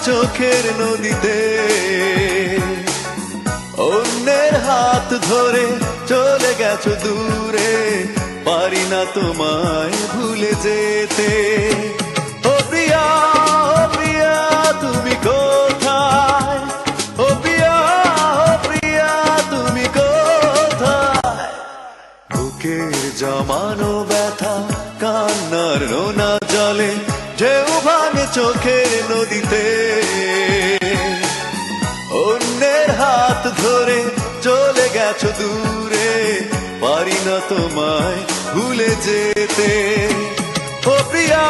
চোখের নদীতে অন্যের হাত ধরে চলে গেছো দূরে, পারি না তোমায় ভুলে যেতে। ও প্রিয়া, ও প্রিয়া তুমি কোথায়? ও প্রিয়া, ও প্রিয়া তুমি কোথায়? বুকের জমানো ব্যথা কান্নার নোনা জলে, ঢেউ ভাঙে চোখের নদীতে অন্যের হাত ধরে চলে গেছো দূরে, পারি না তোমায় ভুলে যেতে। ও প্রিয়া,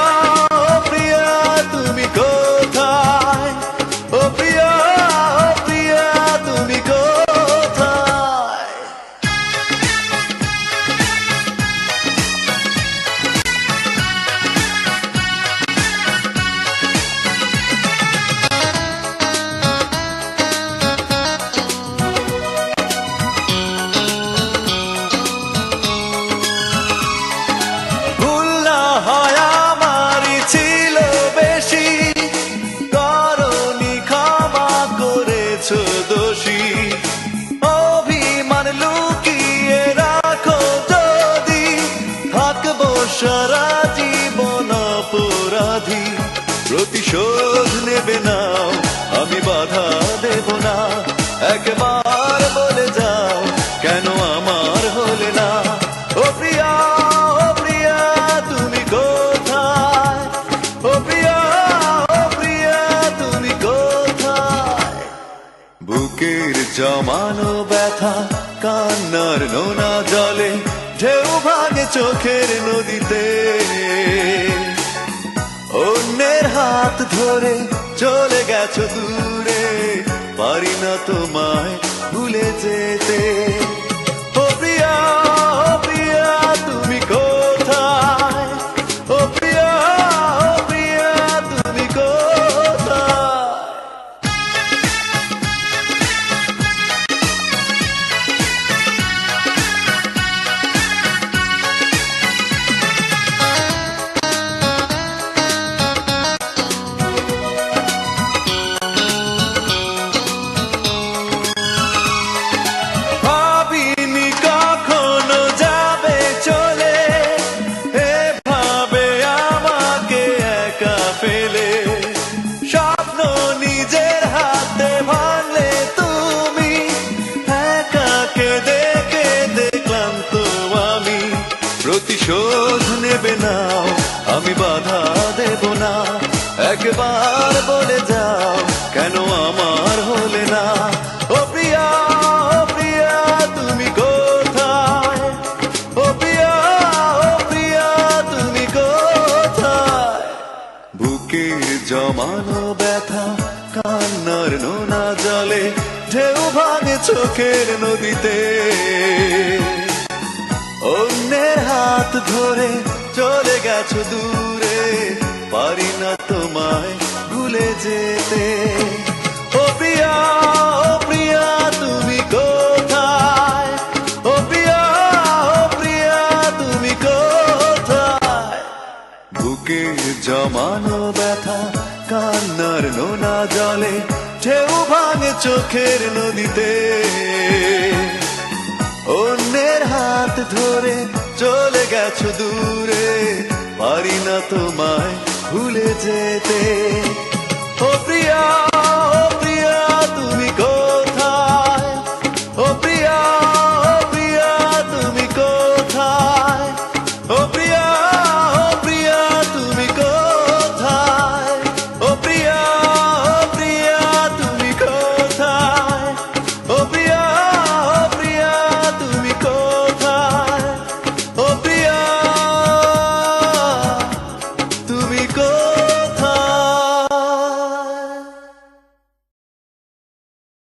ও প্রিয়া তুমি কোথায়? ও প্রিয়া, ও প্রিয়া তুমি কোথায়? অভিমান লুকিয়ে রাখো যদি, থাকবো সারা জীবন অপরাধী। প্রতিশোধ নেবে নাও, আমি বাধা দেব না, একবার বলে যাও কেন আমার হলে না। ও প্রিয়া, ও প্রিয়া তুমি কোথায়? ও প্রিয়া, ও প্রিয়া তুমি কোথায়? বুকের জমানো ব্যথা কান্নার নোনা জলে, ঢেউ ভাঙে চোখের নদীতে অন্যের হাত ধরে চলে গেছো দূরে, পারি না তোমায় ভুলে যেতে। ও প্রিয়া, ও প্রিয়া তুমি কোথায়? ও প্রিয়া, ও প্রিয়া তুমি কোথায়? স্বপ্ন নিজের হাতে ভাঙলে তুমি, একা কেঁদে কেঁদে ক্লান্ত আমি। প্রতিশোধ নেবে নাও, আমি বাধা দেব না, একবার বলে যাও কেন আমার হলে না। ও প্রিয়া, ও প্রিয়া তুমি কোথায়? ও প্রিয়া, ও প্রিয়া তুমি কোথায়? বুকের জমানো ব্যথা কান্নার নোনা জলে, ঢেউ ভাঙে চোখের নদীতে অন্যের হাত ধরে চলে গেছো দূরে, পারি না তোমায় ভুলে যেতে। ও প্রিয়া, ও প্রিয়া তুমি কোথায়? ও প্রিয়া, ও প্রিয়া তুমি কোথায়? বুকের জমানো ব্যথা কান্নার নোনা জলে, ঢেউ ভাঙে চোখের নদীতে অন্যের হাত ধরে চলে গেছো দূরে, পারি না তোমায় ভুলে যেতে। ও প্রিয়া, ও প্রিয়া